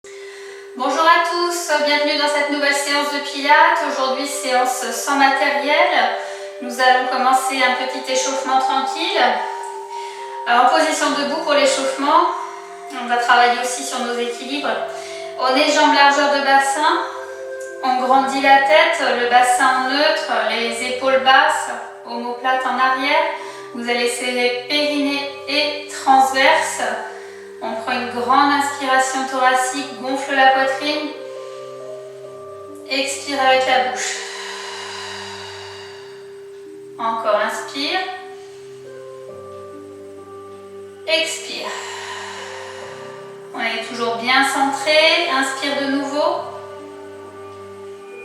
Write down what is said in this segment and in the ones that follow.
Bonjour à tous, bienvenue dans cette nouvelle séance de pilates. Aujourd'hui, séance sans matériel. Nous allons commencer un petit échauffement tranquille. En position debout pour l'échauffement. On va travailler aussi sur nos équilibres. On est jambes largeur de bassin. On grandit la tête, le bassin en neutre, les épaules basses, omoplate en arrière. Vous allez serrer périnée et transverse. On prend une grande inspiration thoracique, gonfle la poitrine. Expire avec la bouche. Encore, inspire. Expire. On est toujours bien centré. Inspire de nouveau.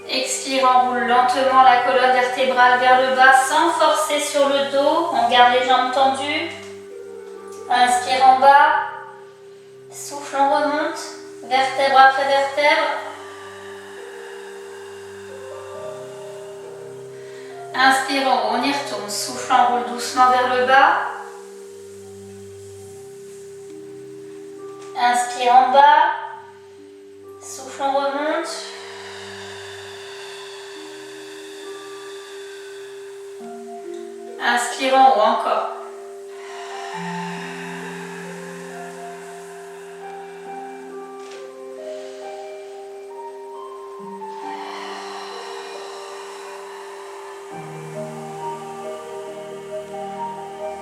Expire, enroule lentement la colonne vertébrale vers le bas sans forcer sur le dos. On garde les jambes tendues. Inspire en bas. Souffle, on remonte. Vertèbre après vertèbre. Inspire en haut, on y retourne. Souffle, enroule doucement vers le bas. Inspire en bas. Souffle, on remonte. Inspire en haut, encore.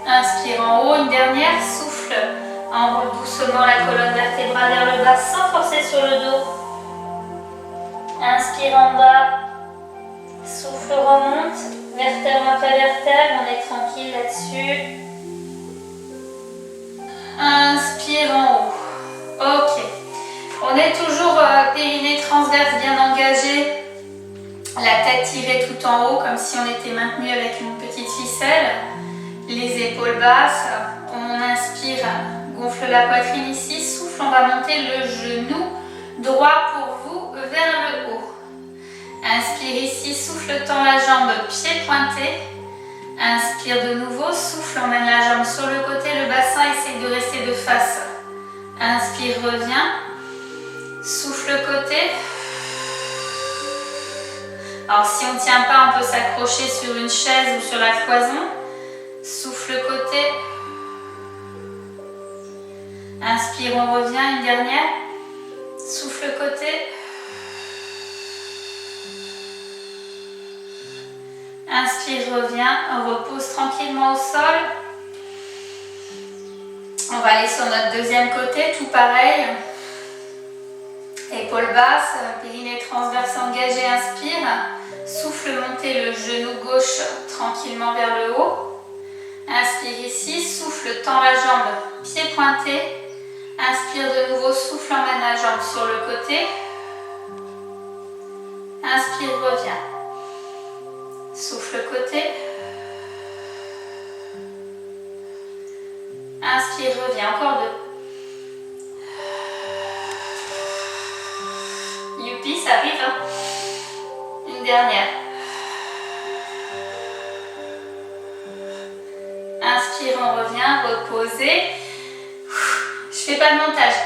Inspire en haut, une dernière, souffle. Enroule doucement la colonne vertébrale vers le bas sans forcer sur le dos. Inspire en bas. Souffle, remonte. Vertèbre après vertèbre, on est tranquille là-dessus. Inspire en haut. Ok. On est toujours périnée transverse bien engagé. La tête tirée tout en haut comme si on était maintenu avec une petite ficelle. Les épaules basses, on inspire, gonfle la poitrine ici, souffle, on va monter le genou droit pour vous vers le haut. Inspire ici, souffle, tend la jambe, pied pointé. Inspire de nouveau, souffle, emmène la jambe sur le côté, le bassin essaye de rester de face. Inspire, reviens, souffle côté. Alors si on ne tient pas, on peut s'accrocher sur une chaise ou sur la cloison. Souffle côté. Inspire, on revient, une dernière. Souffle côté. Inspire, reviens, on repose tranquillement au sol. On va aller sur notre deuxième côté, tout pareil. Épaules basses, périnée transverse engagée, inspire. Souffle, monter le genou gauche tranquillement vers le haut. Inspire ici, souffle, tend la jambe, pied pointé. Inspire de nouveau, souffle, emmène la jambe sur le côté. Inspire, reviens. Souffle côté. Inspire, reviens, encore deux. Youpi, ça arrive, hein? Une dernière. Inspire, on revient, reposez. Je fais pas de montage.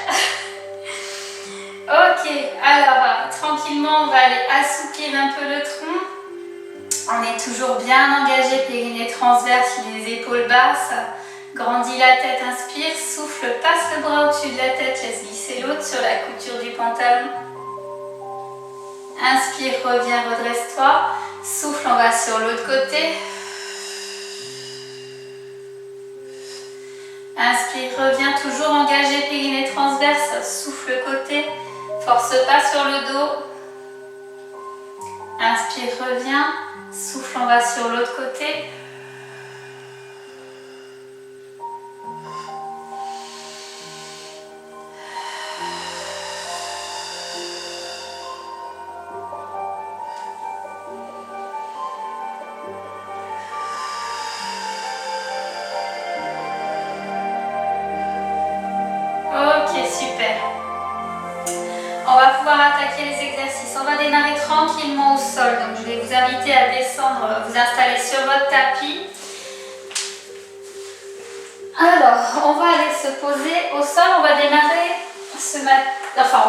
Ok, alors tranquillement, on va aller assouplir un peu le tronc. On est toujours bien engagé, périnée transverse, les épaules basses. Grandis la tête, inspire, souffle, passe le bras au-dessus de la tête, laisse glisser l'autre sur la couture du pantalon. Inspire, reviens, redresse-toi. Souffle, on va sur l'autre côté. Inspire, reviens, toujours engagé, périnée transverse, souffle côté, force pas sur le dos. Inspire, reviens, souffle, on va sur l'autre côté. Super. On va pouvoir attaquer les exercices. On va démarrer tranquillement au sol. Donc je vais vous inviter à descendre, vous installer sur votre tapis. Alors, on va aller se poser au sol. On va démarrer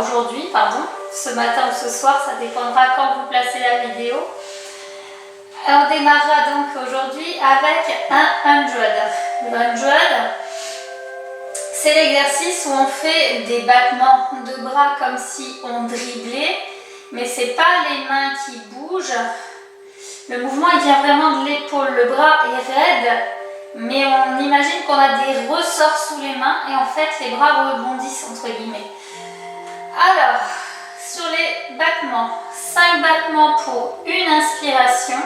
aujourd'hui, pardon, ce matin ou ce soir, ça dépendra quand vous placez la vidéo. On démarrera donc aujourd'hui avec un 100. Le 100, c'est l'exercice où on fait des battements de bras comme si on driblait, mais ce n'est pas les mains qui bougent. Le mouvement il vient vraiment de l'épaule, le bras est raide, mais on imagine qu'on a des ressorts sous les mains et en fait les bras rebondissent entre guillemets. Alors, sur les battements, 5 battements pour une inspiration,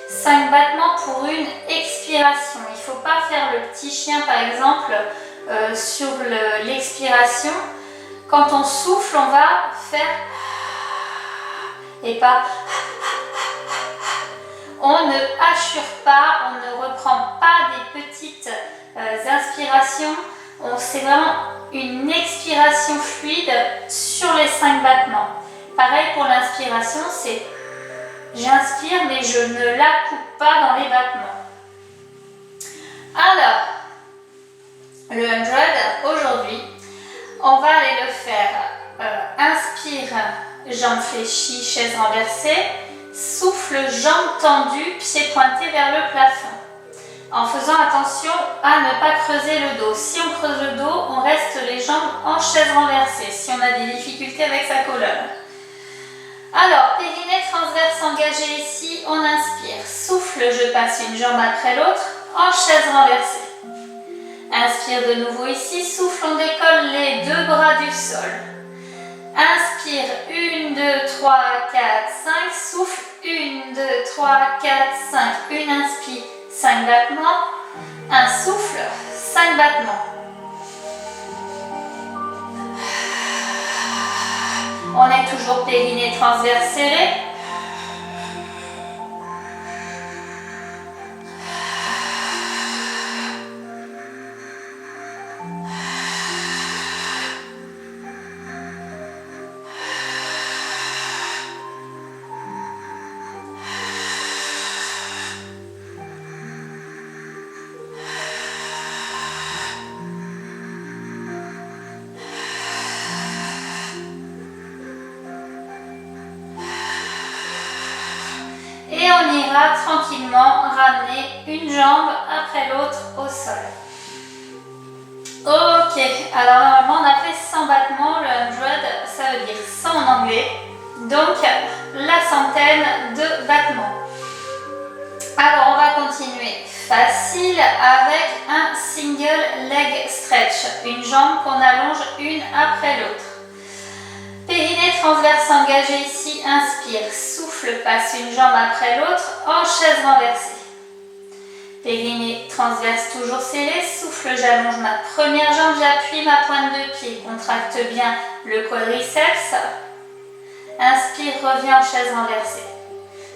5 battements pour une expiration. Il ne faut pas faire le petit chien par exemple sur l'expiration. Quand on souffle, on va faire et pas. On ne hachure pas, on ne reprend pas des petites inspirations. C'est vraiment une expiration fluide sur les 5 battements. Pareil pour l'inspiration, c'est j'inspire mais je ne la coupe pas dans les battements. Alors, le 100, aujourd'hui, on va aller le faire. Inspire, jambes fléchies, chaise renversée. Souffle, jambes tendues, pieds pointés vers le plafond. En faisant attention à ne pas creuser le dos. Si on creuse le dos, on reste les jambes en chaise renversée, si on a des difficultés avec sa colonne. Alors, périnée transverse engagé ici, on inspire. Souffle, je passe une jambe après l'autre, en chaise renversée. Inspire de nouveau ici, souffle, on décolle les 2 bras du sol. Inspire, 1, 2, 3, 4, 5, souffle, 1, 2, 3, 4, 5, une inspire, 5 battements, un souffle, 5 battements. On est toujours périnée transverse serré. Et on ira tranquillement ramener une jambe après l'autre au sol. Ok, alors normalement on a fait 100 battements, le 100 ça veut dire 100 en anglais, donc la centaine de battements. Alors on va continuer facile avec un single leg stretch, une jambe qu'on allonge une après l'autre. Périnée transverse engagée ici, inspire, souffle, passe une jambe après l'autre en chaise renversée. Périnée transverse toujours serrée, souffle, j'allonge ma première jambe, j'appuie ma pointe de pied, contracte bien le quadriceps. Inspire, reviens en chaise renversée.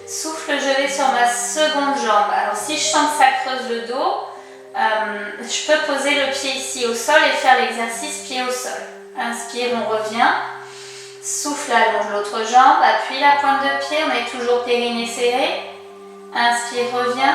Souffle, je vais sur ma seconde jambe. Alors si je sens que ça creuse le dos, je peux poser le pied ici au sol et faire l'exercice pied au sol. Inspire, on revient. Souffle, allonge l'autre jambe, appuie la pointe de pied, on est toujours périnée serrée. Inspire, reviens.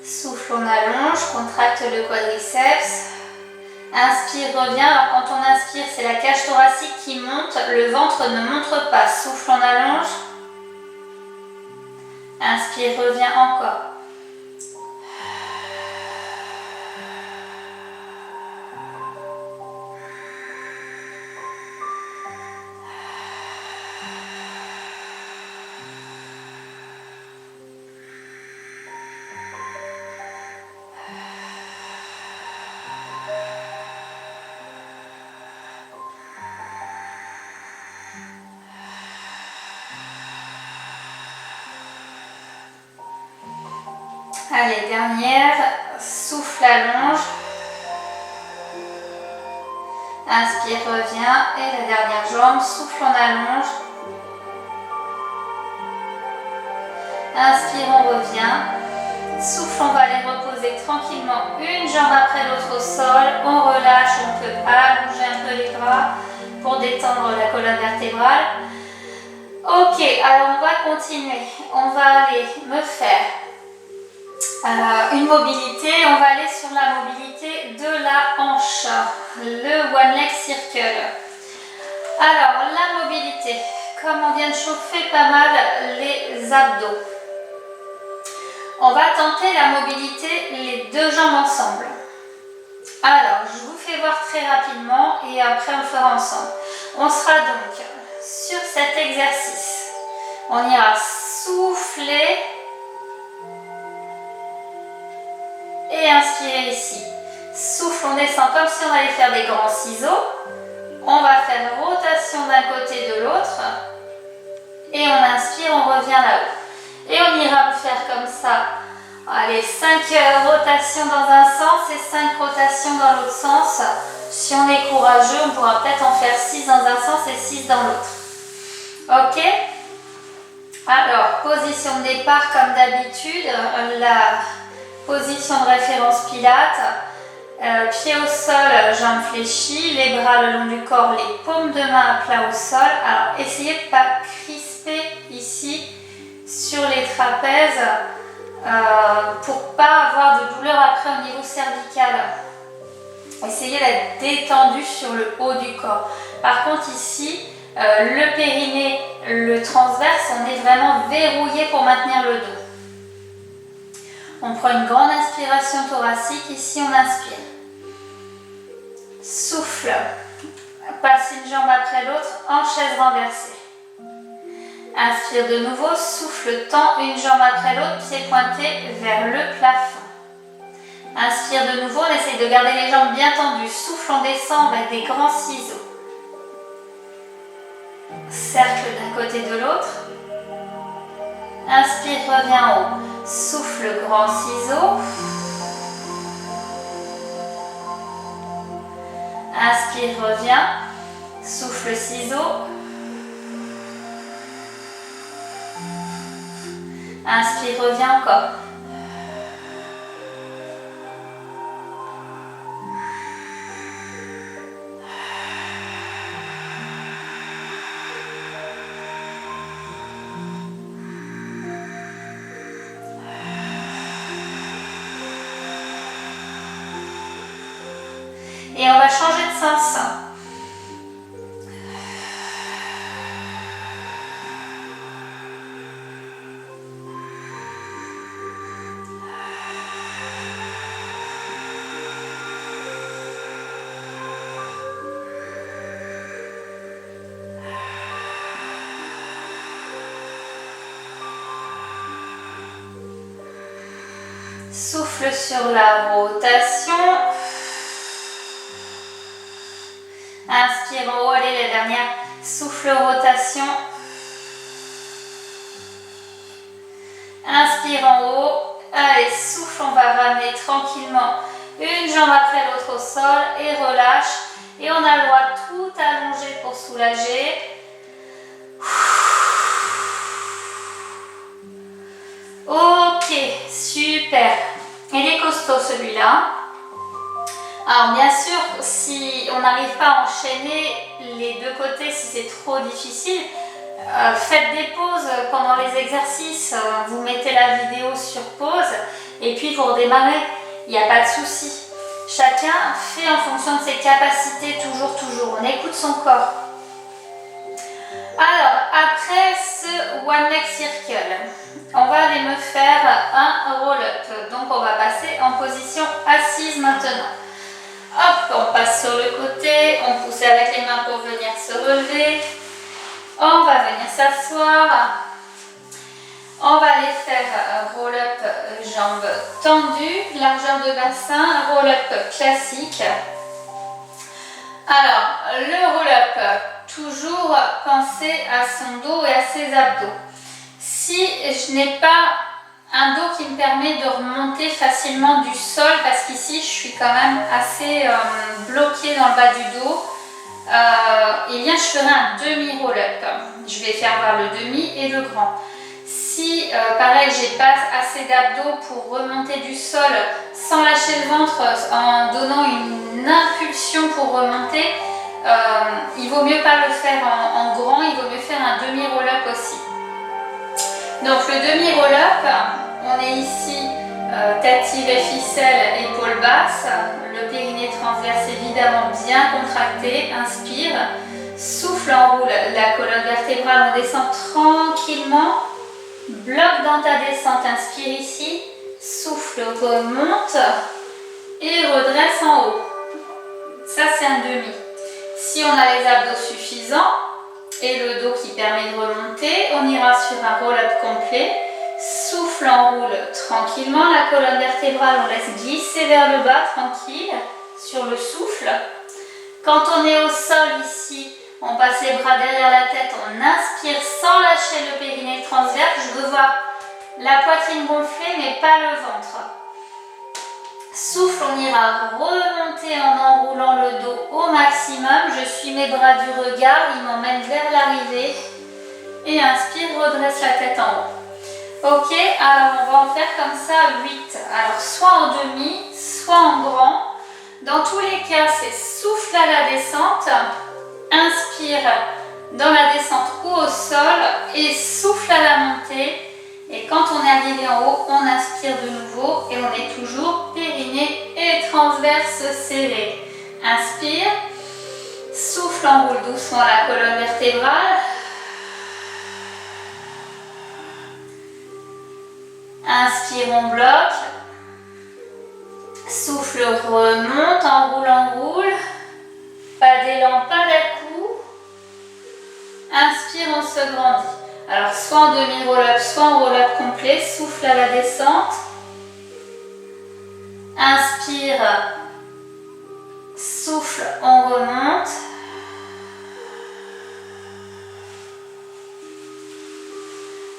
Souffle, on allonge, contracte le quadriceps. Inspire, reviens. Alors quand on inspire, c'est la cage thoracique qui monte, le ventre ne montre pas. Souffle, on allonge. Inspire, reviens encore. Allez, dernière, souffle, allonge. Inspire, reviens. Et la dernière jambe, souffle, on allonge. Inspire, on revient. Souffle, on va aller reposer tranquillement une jambe après l'autre au sol. On relâche, on peut allonger un peu les bras pour détendre la colonne vertébrale. Ok, alors on va continuer. On va aller me faire une mobilité. On va aller sur la mobilité de la hanche, le one leg circle. Alors, la mobilité, comme on vient de chauffer pas mal les abdos, on va tenter la mobilité les deux jambes ensemble. Alors, je vous fais voir très rapidement et après on le fera ensemble. On sera donc sur cet exercice. On ira souffler et inspirer ici. Souffle, on descend comme si on allait faire des grands ciseaux. On va faire rotation d'un côté de l'autre. Et on inspire, on revient là-haut. Et on ira faire comme ça. Allez, 5 rotations dans un sens et 5 rotations dans l'autre sens. Si on est courageux, on pourra peut-être en faire 6 dans un sens et 6 dans l'autre. Ok? Alors, position de départ comme d'habitude. La position de référence Pilates. Pieds au sol, jambes fléchies, les bras le long du corps, les paumes de main à plat au sol. Alors, essayez de ne pas crisper ici sur les trapèzes pour ne pas avoir de douleur après au niveau cervical. Essayez d'être détendu sur le haut du corps. Par contre, ici, le périnée, le transverse, on est vraiment verrouillé pour maintenir le dos. On prend une grande inspiration thoracique. Ici, on inspire. Souffle. Passe une jambe après l'autre en chaise renversée. Inspire de nouveau. Souffle. Tend une jambe après l'autre. Pied pointé vers le plafond. Inspire de nouveau. On essaye de garder les jambes bien tendues. Souffle. On descend avec des grands ciseaux. Cercle d'un côté de l'autre. Inspire. Reviens en haut. Souffle, grand ciseau. Inspire, reviens. Souffle, ciseau. Inspire, reviens encore. Et on va changer de sens. Souffle sur la rotation. Inspire en haut, allez, la dernière. Souffle, rotation. Inspire en haut. Allez, souffle, on va ramener tranquillement une jambe après l'autre au sol et relâche. Et on a le droit de tout allonger pour soulager. Ok, super. Il est costaud celui-là. Alors bien sûr, si on n'arrive pas à enchaîner les deux côtés, si c'est trop difficile, faites des pauses pendant les exercices. Vous mettez la vidéo sur pause et puis vous redémarrez. Il n'y a pas de souci. Chacun fait en fonction de ses capacités, toujours. On écoute son corps. Alors, après ce one leg circle, on va aller me faire un roll-up. Donc, on va passer en position assise maintenant. Hop, on passe sur le côté, on pousse avec les mains pour venir se relever. On va venir s'asseoir. On va aller faire un roll-up jambes tendues, largeur de bassin, un roll-up classique. Alors, le roll-up, toujours penser à son dos et à ses abdos. Si je n'ai pas un dos qui me permet de remonter facilement du sol, parce qu'ici je suis quand même assez bloquée dans le bas du dos, eh bien je ferai un demi roll-up. Je vais faire voir le demi et le grand. Si Si, pareil, j'ai pas assez d'abdos pour remonter du sol sans lâcher le ventre, en donnant une impulsion pour remonter, il vaut mieux pas le faire en grand, il vaut mieux faire un demi-roll-up aussi. Donc le demi-roll-up, on est ici tête tirée, ficelle, épaule basse, le périnée transverse évidemment bien contracté, inspire, souffle, enroule la colonne vertébrale, on descend tranquillement, bloque dans ta descente, inspire ici, souffle, remonte et redresse en haut. Ça c'est un demi. Si on a les abdos suffisants et le dos qui permet de remonter, on ira sur un roll-up complet. Souffle, enroule tranquillement la colonne vertébrale, on laisse glisser vers le bas, tranquille, sur le souffle. Quand on est au sol ici, on passe les bras derrière la tête, on inspire sans lâcher le périnée transverse. Je veux voir la poitrine gonflée mais pas le ventre. Souffle, on ira remonter en enroulant le dos au maximum. Je suis mes bras du regard, ils m'emmènent vers l'arrivée. Et inspire, redresse la tête en haut. Ok, alors on va en faire comme ça 8. Alors soit en demi, soit en grand. Dans tous les cas, c'est souffle à la descente, inspire dans la descente ou au sol et souffle à la montée. Et quand on est arrivé en haut, on inspire de nouveau et on est toujours périnée et transverse serré. Inspire, souffle, enroule doucement la colonne vertébrale. Inspire, on bloque. Souffle, remonte, enroule. Pas d'élan, pas d'à-coup. Inspire, on se grandit. Alors, soit en demi-roll-up, soit en roll-up complet. Souffle à la descente. Inspire. Souffle, on remonte.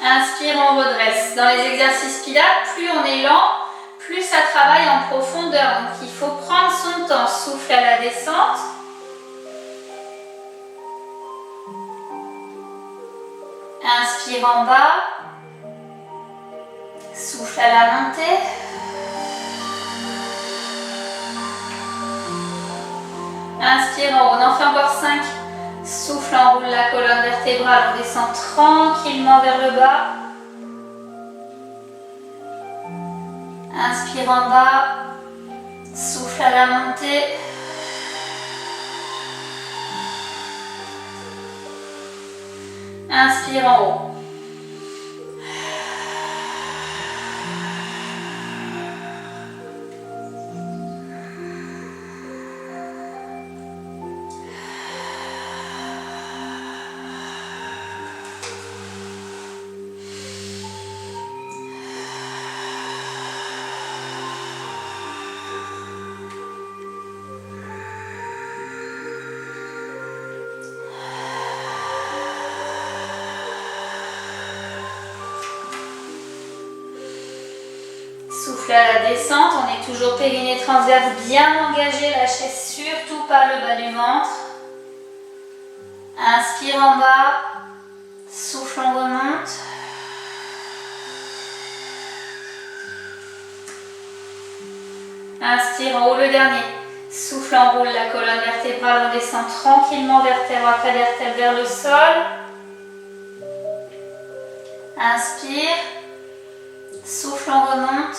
Inspire, on redresse. Dans les exercices pilates, plus on est lent, plus ça travaille en profondeur. Donc, il faut prendre son temps. Souffle à la descente. Inspire en bas. Souffle à la montée. Inspire en haut. On en fait encore 5. Souffle, enroule la colonne vertébrale. On descend tranquillement vers le bas. Inspire en bas. Souffle à la montée. Inspire en haut. Souffle à la descente, on est toujours périnée transverse bien engagé, lâchez surtout pas le bas du ventre. Inspire en bas, souffle, on remonte. Inspire en haut le dernier. Souffle, enroule la colonne vertébrale, on descend tranquillement vertèbre après vertèbre vers le sol. Inspire. Souffle, on remonte.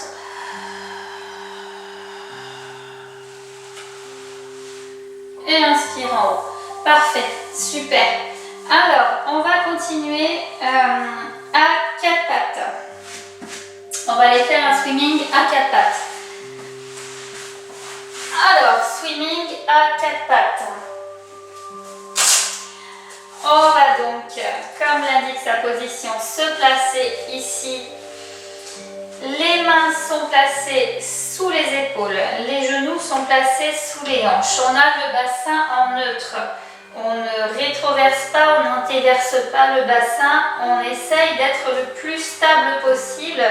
Et inspire en haut. Parfait, super. Alors, on va continuer à 4 pattes. On va aller faire un swimming à 4 pattes. Alors, swimming à 4 pattes. On va donc, comme l'indique sa position, se placer ici. Les mains sont placées sous les épaules, les genoux sont placés sous les hanches. On a le bassin en neutre. On ne rétroverse pas, on n'antéverse pas le bassin. On essaye d'être le plus stable possible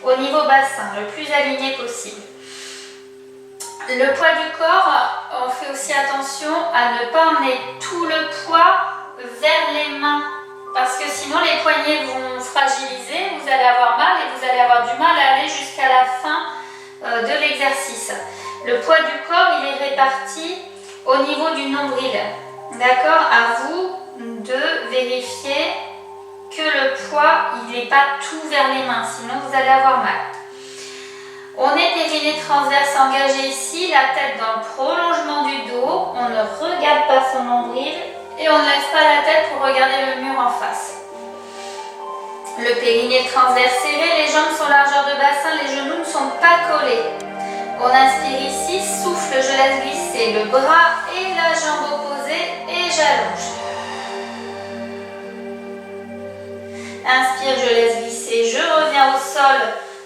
au niveau bassin, le plus aligné possible. Le poids du corps, on fait aussi attention à ne pas emmener tout le poids vers les mains parce que sinon les poignets vont fragiliser, vous allez avoir mal et vous allez avoir du mal à aller jusqu'à la fin de l'exercice. Le poids du corps, il est réparti au niveau du nombril. D'accord? À vous de vérifier que le poids, il n'est pas tout vers les mains, sinon vous allez avoir mal. On est périnée transverse engagé ici, la tête dans le prolongement du dos, on ne regarde pas son nombril et on ne lève pas la tête pour regarder le mur en face. Le périnée transverse serré, les jambes sont largeur de bassin, les genoux ne sont pas collés. On inspire ici, souffle, je laisse glisser le bras et la jambe opposée et j'allonge. Inspire, je laisse glisser, je reviens au sol,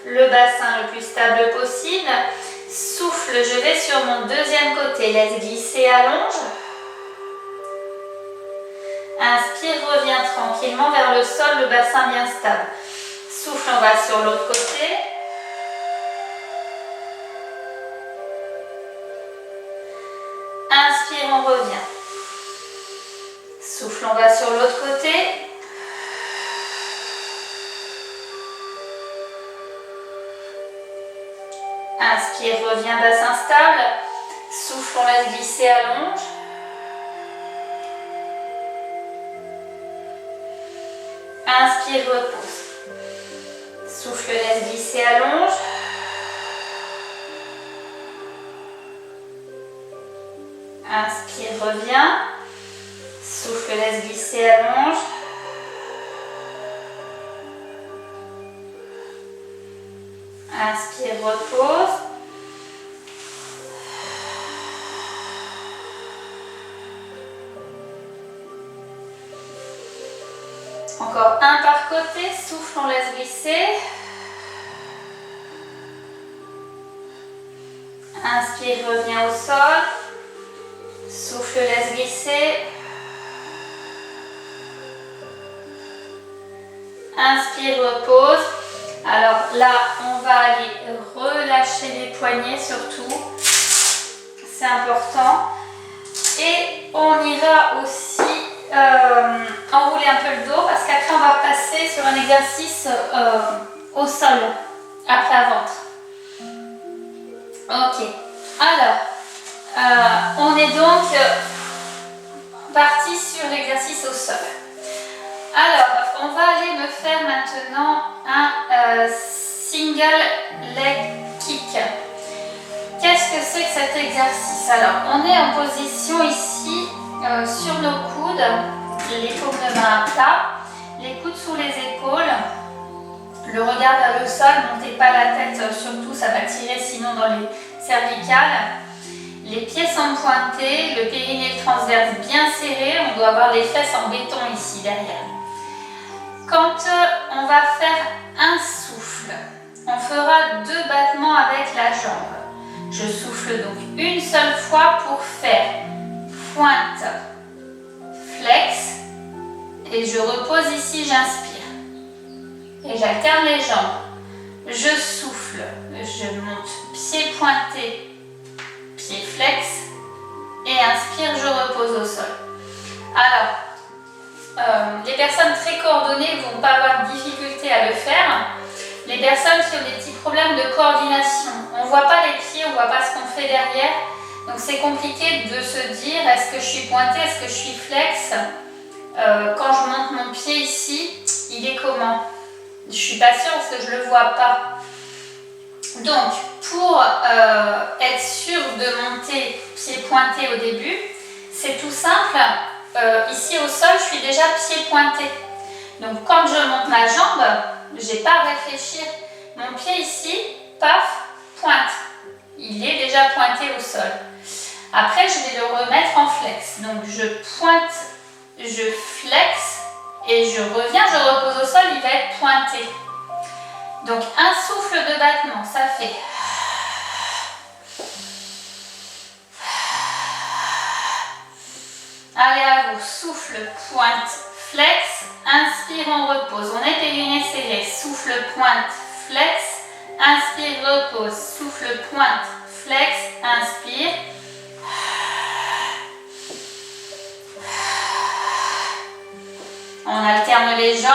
le bassin le plus stable possible. Souffle, je vais sur mon deuxième côté, laisse glisser, allonge. Inspire, reviens tranquillement vers le sol, le bassin bien stable. Souffle, on va sur l'autre côté. Inspire, on revient. Souffle, on va sur l'autre côté. Inspire, reviens, bassin stable. Souffle, on laisse glisser, allonge. Inspire, repose. Souffle, laisse glisser, allonge. Inspire, reviens. Souffle, laisse glisser, allonge. Inspire, repose. Encore un par côté, souffle, on laisse glisser. Inspire, reviens au sol. Souffle, laisse glisser. Inspire, repose. Alors là, on va aller relâcher les poignets surtout. C'est important. Et on ira aussi enrouler un peu le dos parce qu'après on va passer sur un exercice au sol, à plat ventre. Ok. Alors, on est donc parti sur l'exercice au sol. Alors, on va aller me faire maintenant un single leg kick. Qu'est-ce que c'est que cet exercice? Alors, on est en position ici sur nos coudes, les paumes de main à plat, les coudes sous les épaules, le regard vers le sol, montez pas la tête surtout, ça va tirer sinon dans les cervicales. Les pieds sont pointés, le périnée transverse bien serré, on doit avoir les fesses en béton ici derrière. Quand on va faire un souffle, on fera 2 battements avec la jambe. Je souffle donc une seule fois pour faire pointe, flex, et je repose ici, j'inspire. Et j'alterne les jambes. Je souffle, je monte, pied pointé, pied flex, et inspire, je repose au sol. Alors, les personnes très coordonnées ne vont pas avoir de difficulté à le faire. Les personnes qui ont des petits problèmes de coordination, on ne voit pas les pieds, on ne voit pas ce qu'on fait derrière. Donc c'est compliqué de se dire est-ce que je suis pointé, est-ce que je suis flex. Quand je monte mon pied ici, il est comment? Je ne suis pas sûre parce que je ne le vois pas. Donc pour être sûr de monter pied pointé au début, c'est tout simple. Ici au sol, je suis déjà pied pointé. Donc quand je monte ma jambe, je n'ai pas à réfléchir. Mon pied ici, paf, pointe. Il est déjà pointé au sol. Après, je vais le remettre en flex. Donc je pointe, je flex et je reviens, je repose au sol, il va être pointé. Donc un souffle de battement, ça fait... Allez à vous, souffle, pointe, flex, inspire, on repose. On est périnée serré, souffle, pointe, flex, inspire, repose, souffle, pointe, flex, inspire. On On alterne les jambes.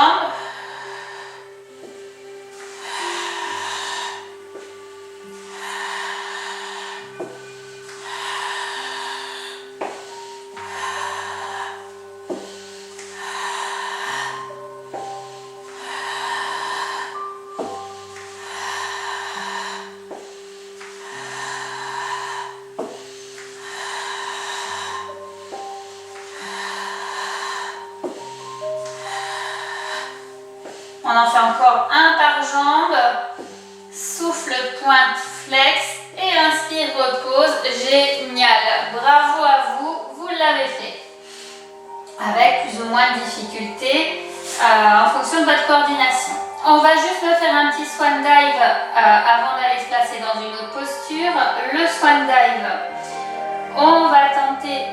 On en fait encore un par jambe. Souffle, pointe, flex et inspire, repose. Génial. Bravo à vous, vous l'avez fait. Avec plus ou moins de difficulté en fonction de votre coordination. On va juste me faire un petit swan dive avant d'aller se placer dans une autre posture. Le swan dive, on va tenter,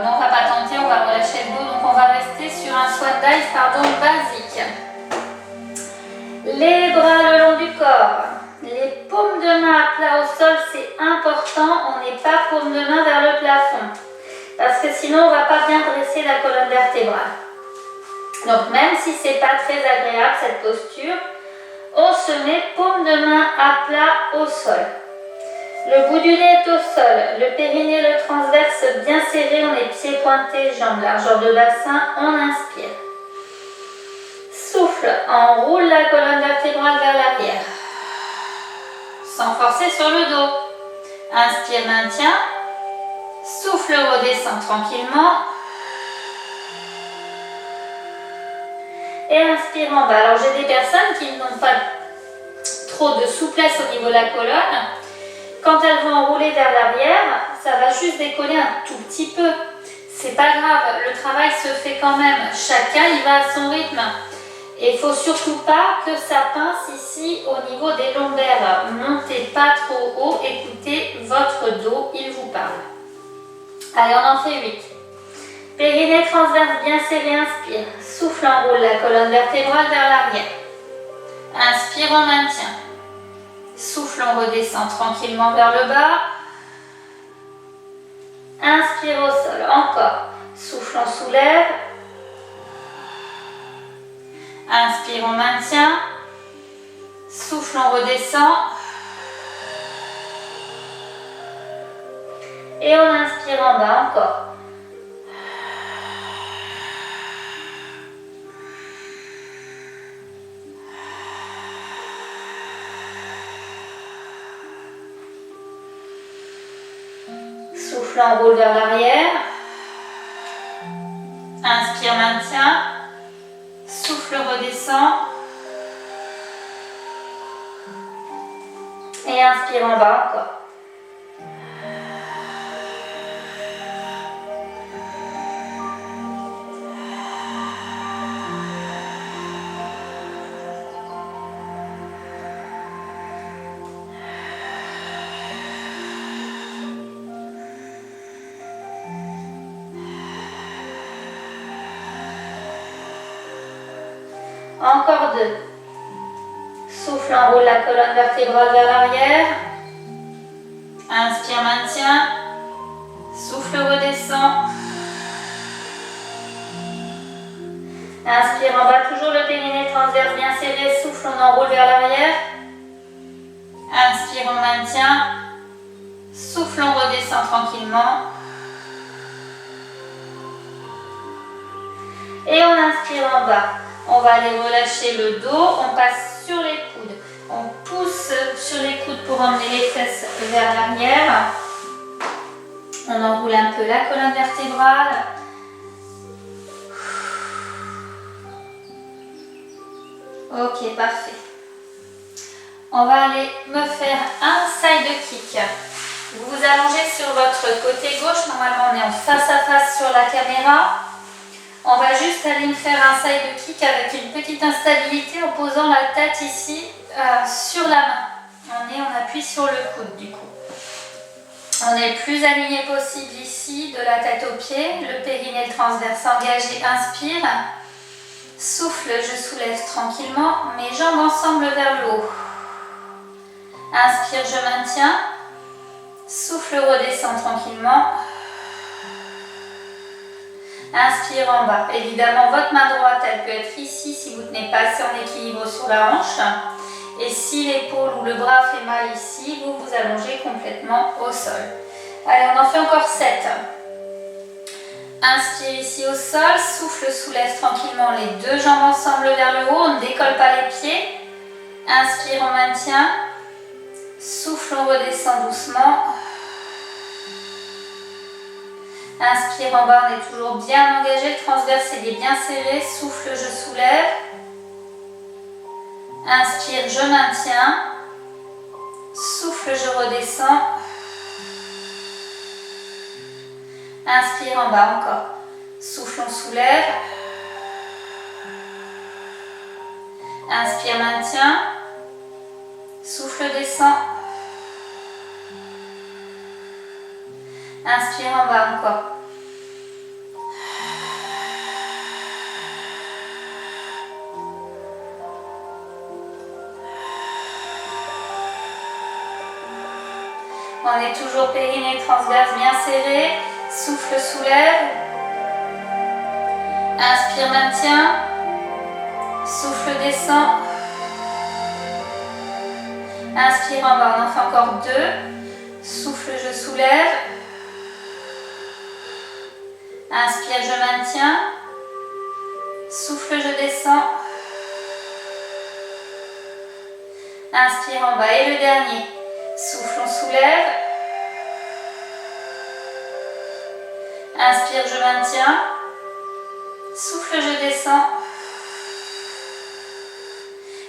non on va pas tenter, on va relâcher le dos, donc on va rester sur un swan dive basique. Les bras le long du corps, les paumes de main à plat au sol, c'est important, on n'est pas paume de main vers le plafond, parce que sinon on ne va pas bien dresser la colonne vertébrale. Donc même si c'est pas très agréable cette posture, on se met paume de main à plat au sol. Le bout du nez est au sol, le périnée, le transverse bien serré, on est pieds pointés, jambes largeur de bassin, on inspire. Souffle, enroule la colonne vertébrale vers l'arrière. Sans forcer sur le dos. Inspire, maintien. Souffle, redescend tranquillement. Et inspire en bas. Alors j'ai des personnes qui n'ont pas trop de souplesse au niveau de la colonne. Quand elles vont enrouler vers l'arrière, ça va juste décoller un tout petit peu. C'est pas grave, le travail se fait quand même. Chacun y va à son rythme. Et il ne faut surtout pas que ça pince ici au niveau des lombaires. Montez pas trop haut, écoutez votre dos, il vous parle. Allez, on en fait 8. Périnée transverse bien serré, inspire. Souffle, enroule la colonne vertébrale vers l'arrière. Inspire, on maintient. Souffle, on redescend tranquillement vers le bas. Inspire au sol, encore. Souffle, on soulève. Inspire, on maintient. Souffle, on redescend. Et on inspire en bas, encore. Souffle, enroule vers l'arrière. Inspire, maintien. Souffle, redescend. Et inspire en bas encore. Encore 2. Souffle, enroule la colonne vertébrale vers l'arrière. Inspire, maintien. Souffle, redescend. Inspire en bas, toujours le périnée transverse bien serré. Souffle, on enroule vers l'arrière. Inspire, on maintient. Souffle, on redescend tranquillement. Et on inspire en bas. On va aller relâcher le dos, on passe sur les coudes. On pousse sur les coudes pour emmener les fesses vers l'arrière. On enroule un peu la colonne vertébrale. Ok, parfait. On va aller me faire un side kick. Vous vous allongez sur votre côté gauche. Normalement, on est en face à face sur la caméra. On va juste aller me faire un side kick avec une petite instabilité en posant la tête ici sur la main. On appuie sur le coude du coup. On est le plus aligné possible ici, de la tête aux pieds. Le périnée transverse engagé, inspire. Souffle, je soulève tranquillement. Mes jambes ensemble vers le haut. Inspire, je maintiens. Souffle, redescend tranquillement. Inspire en bas. Évidemment, votre main droite, elle peut être ici si vous ne tenez pas assez en équilibre sur la hanche. Et si l'épaule ou le bras fait mal ici, vous vous allongez complètement au sol. Allez, on en fait encore 7. Inspire ici au sol, souffle, soulève tranquillement les deux jambes ensemble vers le haut, on ne décolle pas les pieds. Inspire, on maintient. Souffle, on redescend doucement. Inspire en bas, on est toujours bien engagé, le transverse est bien serré. Souffle, je soulève. Inspire, je maintiens. Souffle, je redescends. Inspire en bas encore. Souffle, on soulève. Inspire, maintien. Souffle, descend. Inspire en bas encore. On est toujours périnée transverse bien serré. Souffle, soulève. Inspire, maintien. Souffle, descend. Inspire en bas, on en fait encore 2. Souffle, je soulève. Inspire, je maintiens. Souffle, je descends. Inspire en bas et le dernier. Souffle, on soulève. Inspire, je maintiens. Souffle, je descends.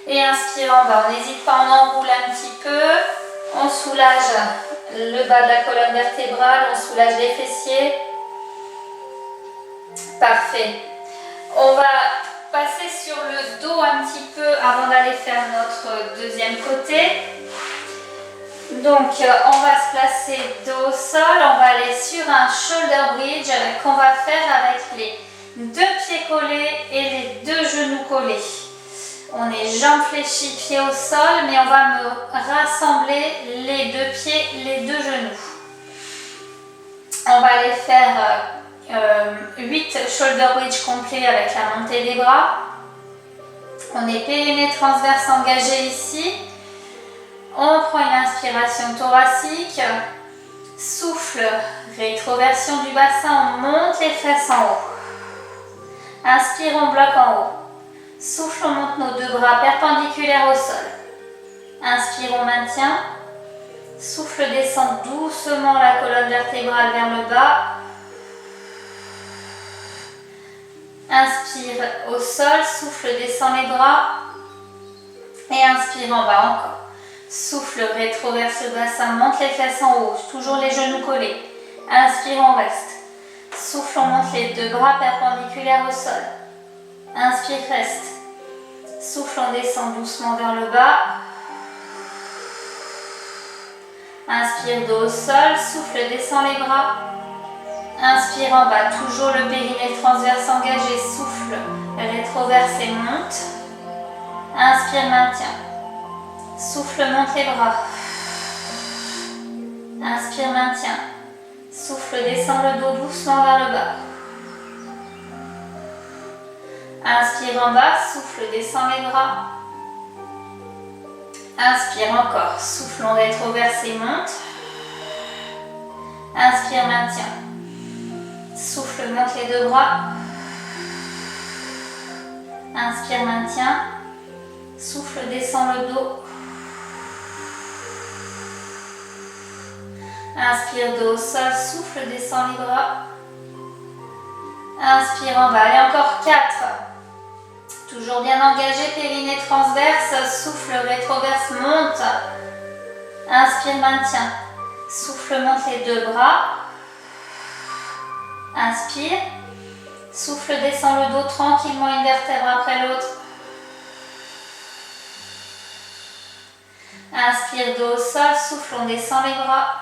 Et inspire en bas. On n'hésite pas, on enroule un petit peu. On soulage le bas de la colonne vertébrale. On soulage les fessiers. Parfait. On va passer sur le dos un petit peu avant d'aller faire notre deuxième côté. Donc on va se placer dos au sol, on va aller sur un shoulder bridge qu'on va faire avec les deux pieds collés et les deux genoux collés. On est jambes fléchies, pieds au sol, mais on va me rassembler les deux pieds, les deux genoux. On va aller faire 8 shoulder bridge complets avec la montée des bras. On est périnée transverse engagé ici. On prend une inspiration thoracique. Souffle, rétroversion du bassin, on monte les fesses en haut. Inspire, on bloque en haut. Souffle, on monte nos deux bras perpendiculaires au sol. Inspire, on maintient. Souffle, descend doucement la colonne vertébrale vers le bas. Inspire au sol, souffle, descend les bras. Et inspire en bas encore. Souffle, rétroverse le bassin, monte les fesses en haut, toujours les genoux collés. Inspire, on reste. Souffle, on monte les deux bras perpendiculaires au sol. Inspire, reste. Souffle, on descend doucement vers le bas. Inspire, dos au sol, souffle, descend les bras. Inspire en bas, toujours le périnée transverse engagé, souffle, rétroverse et monte. Inspire, maintien. Souffle, monte les bras. Inspire, maintien. Souffle, descend le dos doucement vers le bas. Inspire en bas, souffle, descend les bras. Inspire encore, souffle, on rétroverse et monte. Inspire, maintien. Souffle, monte les deux bras. Inspire, maintien. Souffle, descend le dos. Inspire, dos au sol, souffle, descend les bras. Inspire en bas, allez encore 4. Toujours bien engagé, périnée transverse, souffle, rétroverse, monte. Inspire, maintien. Souffle, monte les deux bras. Inspire. Souffle, descend le dos tranquillement, une vertèbre après l'autre. Inspire, dos au sol, souffle, on descend les bras.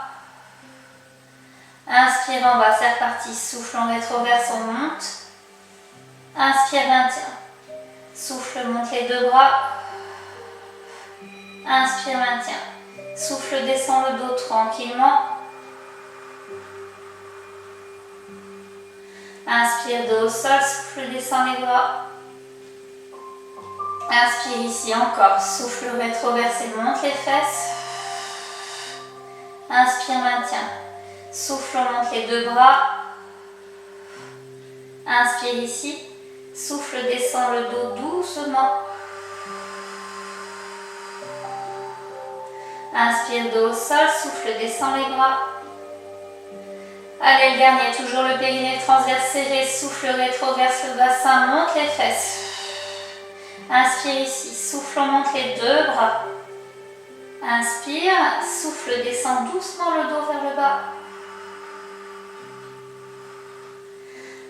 Inspire en bas, c'est reparti. Souffle, on rétroverse, on monte. Inspire, maintien. Souffle, monte les deux bras. Inspire, maintien. Souffle, descend le dos tranquillement. Inspire, dos au sol, souffle, descend les bras. Inspire ici encore, souffle rétroversé, monte les fesses. Inspire, maintien. Souffle, on monte les deux bras. Inspire ici, souffle, descend le dos doucement. Inspire, dos au sol, souffle, descend les bras. Allez, le dernier, toujours le périnée transverse serré, souffle, rétroverse le bassin, monte les fesses. Inspire ici, souffle, on monte les deux bras. Inspire, souffle, descend doucement le dos vers le bas.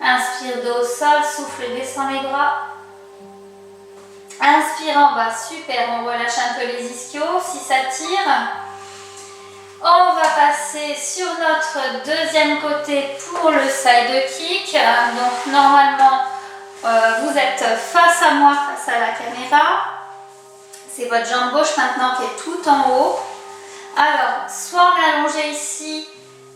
Inspire, dos au sol, souffle, descend les bras. Inspire en bas, super, on relâche un peu les ischios si ça tire. On va passer sur notre deuxième côté pour le side kick. Donc normalement, vous êtes face à moi, face à la caméra. C'est votre jambe gauche maintenant qui est tout en haut. Alors, soit on est allongé ici,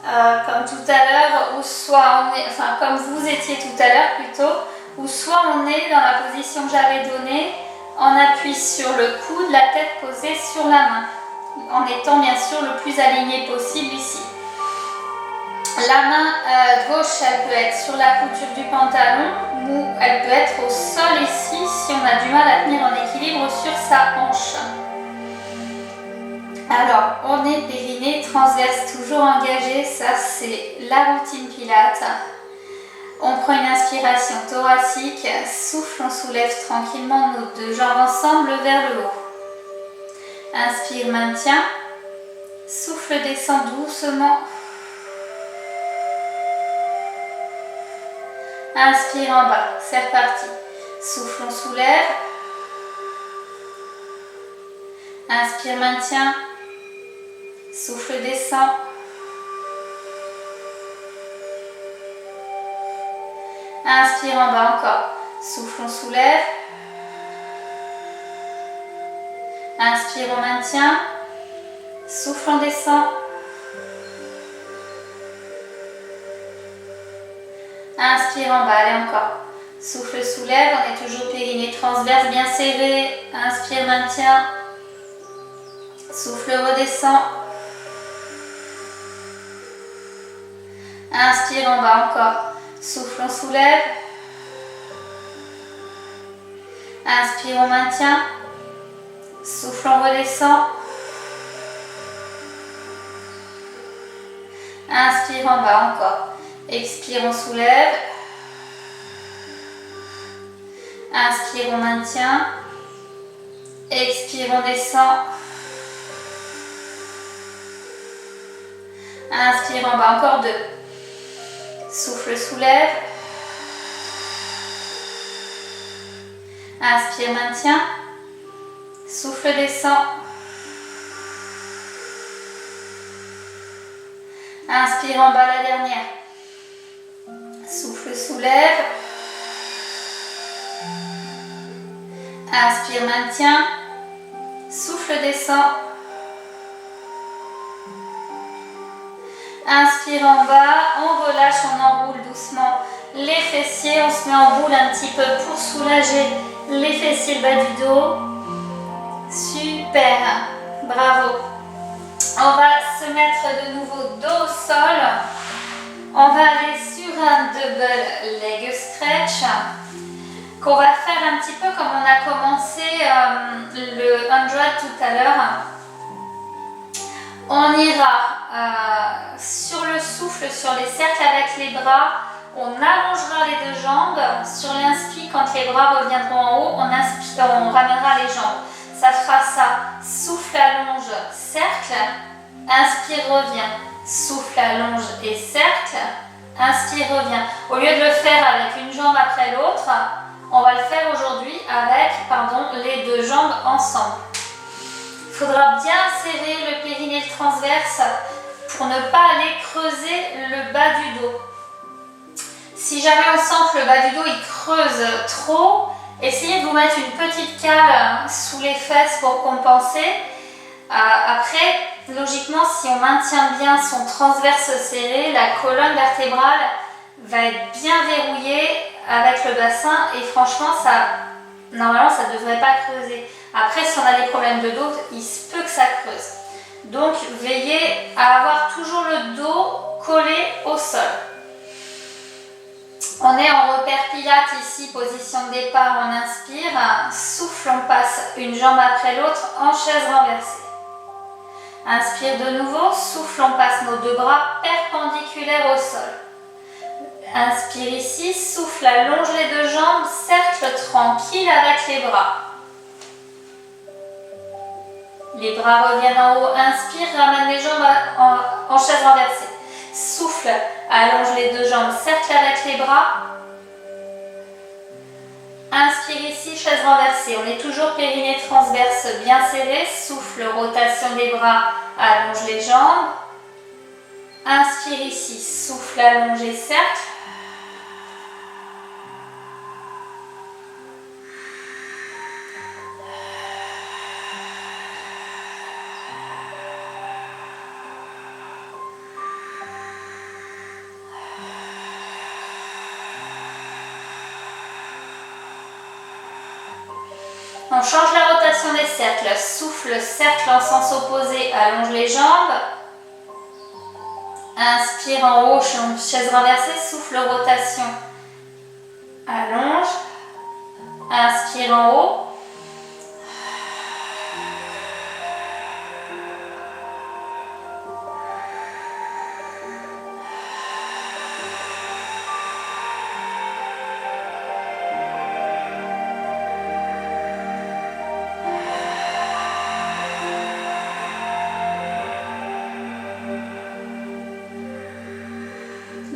comme tout à l'heure, ou soit on est, enfin comme vous étiez tout à l'heure plutôt, ou soit on est dans la position que j'avais donnée, on appuie sur le coude, la tête posée sur la main, en étant bien sûr le plus aligné possible ici. La main gauche, elle peut être sur la couture du pantalon ou elle peut être au sol ici si on a du mal à tenir en équilibre sur sa hanche. Alors, on est périnée transverse, toujours engagé, ça c'est la routine Pilates. On prend une inspiration thoracique, souffle, on soulève tranquillement nos deux jambes ensemble vers le haut. Inspire, maintien, souffle, descend doucement. Inspire en bas, c'est reparti. Souffle, on soulève. Inspire, maintien. Souffle, descend. Inspire en bas encore. Souffle, on soulève. Inspire, on maintient. Souffle, on descend. Inspire en bas, allez encore. Souffle, soulève, on est toujours périnée transverse bien serré. Inspire, maintien. Souffle, redescend. Inspire en bas encore. Souffle, on soulève. Inspire, on maintient. Souffle, on redescend. Inspire en bas encore. Expire, on soulève. Inspire, on maintient. Expire, on descend. Inspire en bas, encore deux. Souffle, soulève. Inspire, maintient. Souffle, descend. Inspire en bas, la dernière. Souffle, soulève. Inspire, maintient. Souffle, descend. Inspire en bas, on relâche, on enroule doucement les fessiers, on se met en boule un petit peu pour soulager les fessiers, le bas du dos. Super, bravo. On va se mettre de nouveau dos au sol. On va aller sur un double leg stretch qu'on va faire un petit peu comme on a commencé le 100 tout à l'heure. On ira sur le souffle, sur les cercles avec les bras. On allongera les deux jambes. Sur l'inspire, quand les bras reviendront en haut, on inspire, on ramènera les jambes. Ça fera ça. Souffle, allonge, cercle. Inspire, revient. Souffle, allonge et cercle. Inspire, revient. Au lieu de le faire avec une jambe après l'autre, on va le faire aujourd'hui avec les deux jambes ensemble. Il faudra bien serrer le périnée transverse pour ne pas aller creuser le bas du dos. Si jamais on sent que le bas du dos il creuse trop, essayez de vous mettre une petite cale sous les fesses pour compenser. Après, logiquement, si on maintient bien son transverse serré, la colonne vertébrale va être bien verrouillé avec le bassin et franchement, normalement, ça ne devrait pas creuser. Après, si on a des problèmes de dos, il se peut que ça creuse. Donc, veillez à avoir toujours le dos collé au sol. On est en repère pilates ici, position de départ, on inspire, souffle, on passe une jambe après l'autre en chaise renversée. Inspire de nouveau, souffle, on passe nos deux bras perpendiculaires au sol. Inspire ici, souffle, allonge les deux jambes, cercle tranquille avec les bras. Les bras reviennent en haut, inspire, ramène les jambes en chaise renversée. Souffle, allonge les deux jambes, cercle avec les bras. Inspire ici, chaise renversée. On est toujours périnée transverse bien serré. Souffle, rotation des bras, allonge les jambes. Inspire ici, souffle, allonge et cercle. On change la rotation des cercles. Souffle, cercle en sens opposé, allonge les jambes. Inspire en haut, chaise renversée, souffle, rotation, allonge. Inspire en haut.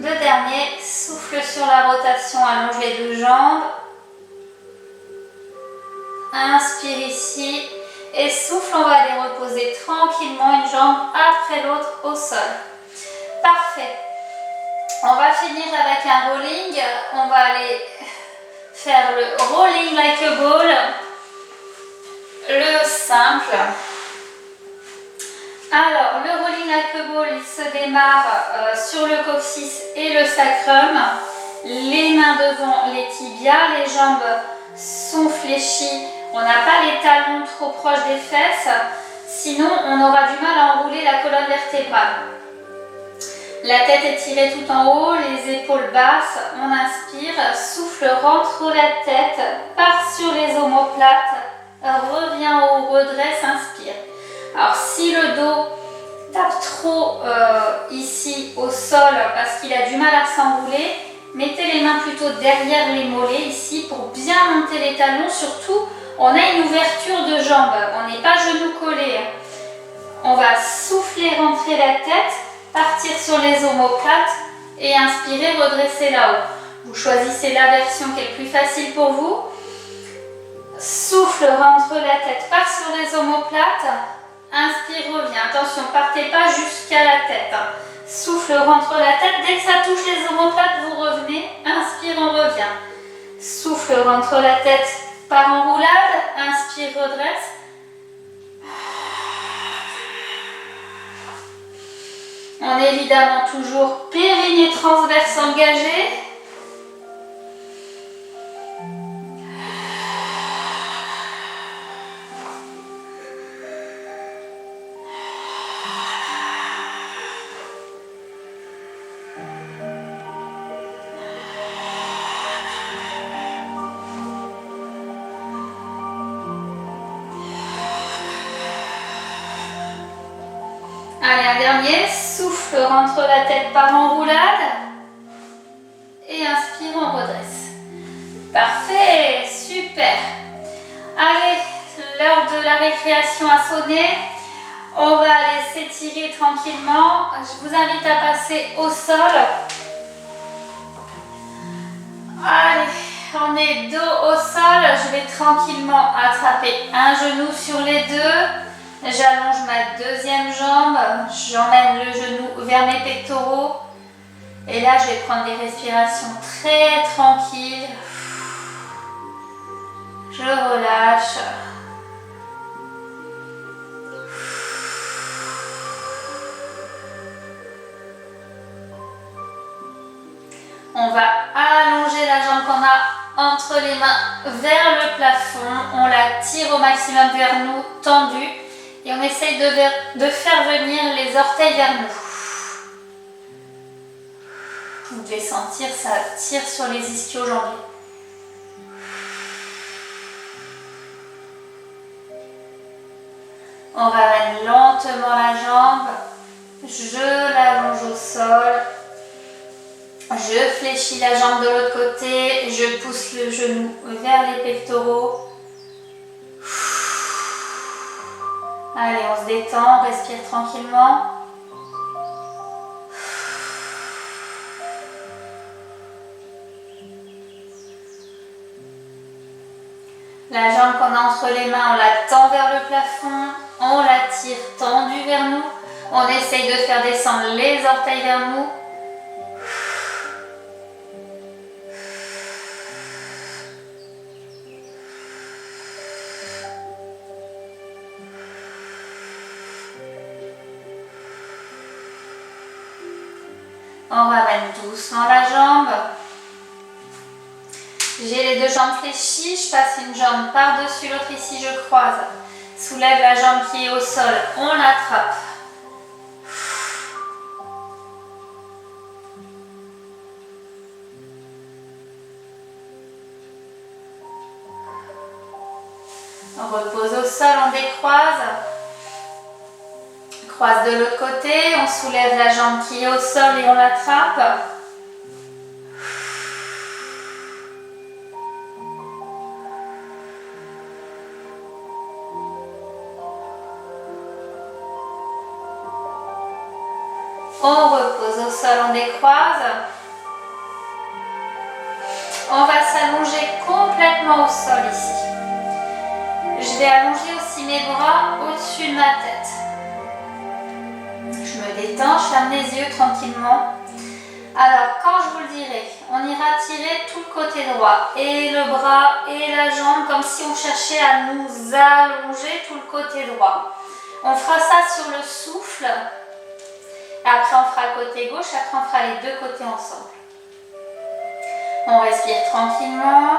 Le dernier, souffle sur la rotation, allonge les deux jambes. Inspire ici et souffle, on va aller reposer tranquillement une jambe après l'autre au sol. Parfait. On va finir avec un rolling. On va aller faire le rolling like a ball, le simple. Alors, le rolling like a ball, il se démarre sur le coccyx et le sacrum. Les mains devant les tibias, les jambes sont fléchies. On n'a pas les talons trop proches des fesses, sinon on aura du mal à enrouler la colonne vertébrale. La tête est tirée tout en haut, les épaules basses. On inspire, souffle, rentre la tête, part sur les omoplates, revient au redresse, inspire. Alors si le dos tape trop ici au sol parce qu'il a du mal à s'enrouler, mettez les mains plutôt derrière les mollets ici pour bien monter les talons. Surtout, on a une ouverture de jambe, on n'est pas genoux collés. On va souffler, rentrer la tête, partir sur les omoplates et inspirer, redresser là-haut. Vous choisissez la version qui est le plus facile pour vous. Souffle, rentre la tête, part sur les omoplates. Inspire, revient. Attention, partez pas jusqu'à la tête. Souffle, rentre la tête. Dès que ça touche les omoplates, vous revenez. Inspire, on revient. Souffle, rentre la tête, part en roulade. Inspire, redresse. On est évidemment toujours périnée transverse engagée. Allez, un dernier, souffle, rentre la tête, part en roulade et inspire, on redresse. Parfait, super. Allez, l'heure de la récréation a sonné. On va aller s'étirer tranquillement. Je vous invite à passer au sol. Allez, on est dos au sol. Je vais tranquillement attraper un genou sur les deux. J'allonge ma deuxième jambe, j'emmène le genou vers mes pectoraux et là je vais prendre des respirations très tranquilles. Je relâche. On entre les mains vers le plafond, on la tire au maximum vers nous, tendue, et on essaye de faire venir les orteils vers nous. Vous devez sentir, ça tire sur les ischio-jambiers. On ramène lentement la jambe, je l'allonge au sol, je fléchis la jambe de l'autre côté, je pousse le genou vers les pectoraux. Allez, on se détend, on respire tranquillement. La jambe qu'on a entre les mains, on la tend vers le plafond, on la tire tendue vers nous. On essaye de faire descendre les orteils vers nous. On ramène doucement la jambe. J'ai les deux jambes fléchies, je passe une jambe par-dessus l'autre ici, je croise. Soulève la jambe qui est au sol, on l'attrape. On repose au sol, on décroise. Croise de l'autre côté, on soulève la jambe qui est au sol et on l'attrape. On repose au sol, on décroise. On va s'allonger complètement au sol ici. Je vais allonger aussi mes bras au-dessus de ma tête. Je me détends, je ferme les yeux tranquillement. Alors, quand je vous le dirai, on ira tirer tout le côté droit, et le bras et la jambe, comme si on cherchait à nous allonger tout le côté droit. On fera ça sur le souffle. Après, on fera le côté gauche, après, on fera les deux côtés ensemble. On respire tranquillement.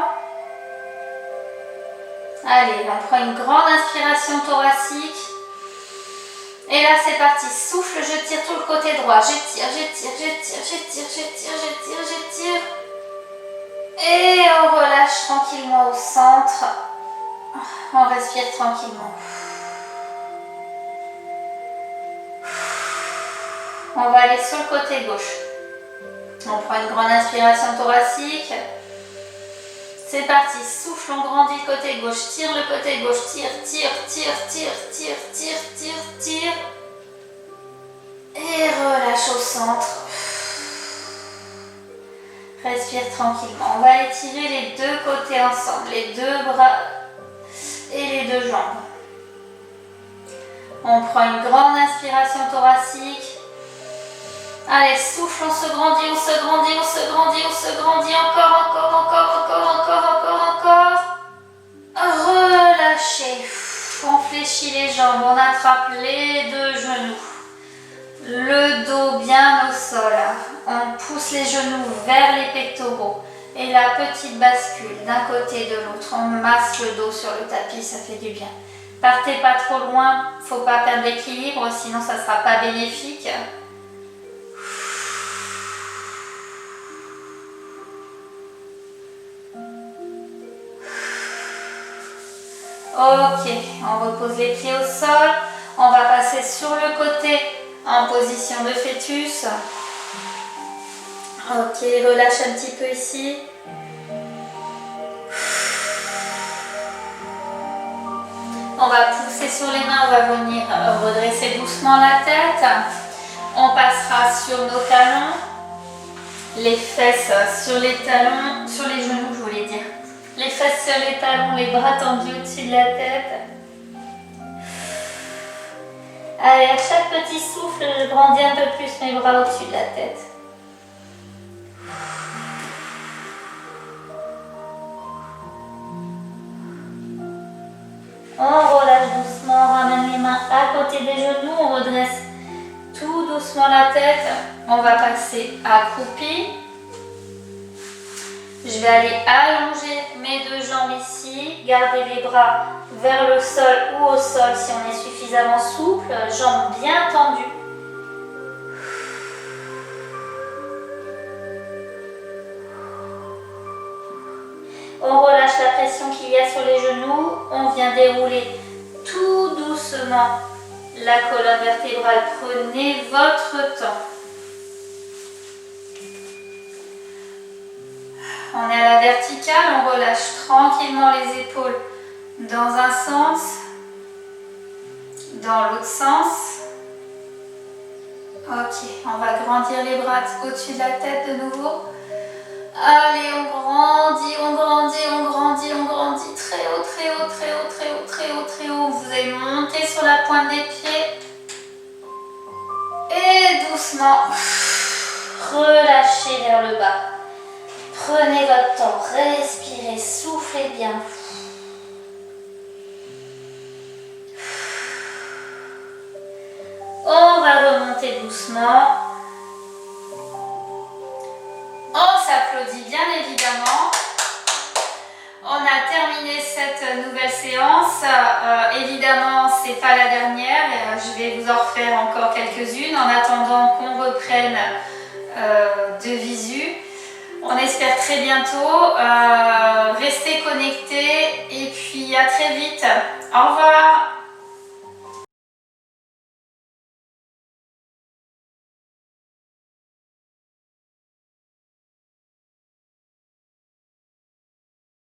Allez, on prend une grande inspiration thoracique. Et là, c'est parti. Souffle, je tire tout le côté droit. J'étire, j'étire, j'étire, j'étire, j'étire, j'étire, j'étire. Et on relâche tranquillement au centre. On respire tranquillement. On va aller sur le côté gauche. On prend une grande inspiration thoracique. C'est parti, souffle, on grandit le côté gauche, tire le côté gauche, tire, tire, tire, tire, tire, tire, tire, tire. Et relâche au centre. Respire tranquillement. On va aller tirer les deux côtés ensemble, les deux bras et les deux jambes. On prend une grande inspiration thoracique. Allez, souffle, on se grandit, on se grandit, on se grandit, on se grandit, encore, encore, encore, encore, encore, encore, encore. Relâchez. On fléchit les jambes, on attrape les deux genoux. Le dos bien au sol. On pousse les genoux vers les pectoraux. Et la petite bascule d'un côté et de l'autre. On masse le dos sur le tapis, ça fait du bien. Partez pas trop loin, faut pas perdre l'équilibre, sinon ça sera pas bénéfique. Ok, on repose les pieds au sol. On va passer sur le côté en position de fœtus. Ok, relâche un petit peu ici. On va pousser sur les mains, on va venir redresser doucement la tête. On passera sur nos talons, les fesses sur les talons, sur les genoux je voulais dire. Les fesses sur les talons, les bras tendus au-dessus de la tête. Allez, à chaque petit souffle, je grandis un peu plus mes bras au-dessus de la tête. On relâche doucement, on ramène les mains à côté des genoux, on redresse tout doucement la tête. On va passer accroupi. Je vais aller allonger mes deux jambes ici, garder les bras vers le sol ou au sol si on est suffisamment souple, jambes bien tendues. On relâche la pression qu'il y a sur les genoux, on vient dérouler tout doucement la colonne vertébrale. Prenez votre temps. On est à la verticale, on relâche tranquillement les épaules dans un sens, dans l'autre sens. Ok, on va grandir les bras au-dessus de la tête de nouveau. Allez, on grandit, on grandit, on grandit, on grandit. Très haut, très haut, très haut, très haut, très haut, très haut. Vous allez monter sur la pointe des pieds. Et doucement, relâchez vers le bas. Prenez votre temps, respirez, soufflez bien. On va remonter doucement. On s'applaudit bien évidemment. On a terminé cette nouvelle séance. Évidemment, ce n'est pas la dernière. Je vais vous en refaire encore quelques-unes en attendant qu'on reprenne de visu. On espère très bientôt. Restez connectés et puis à très vite. Au revoir.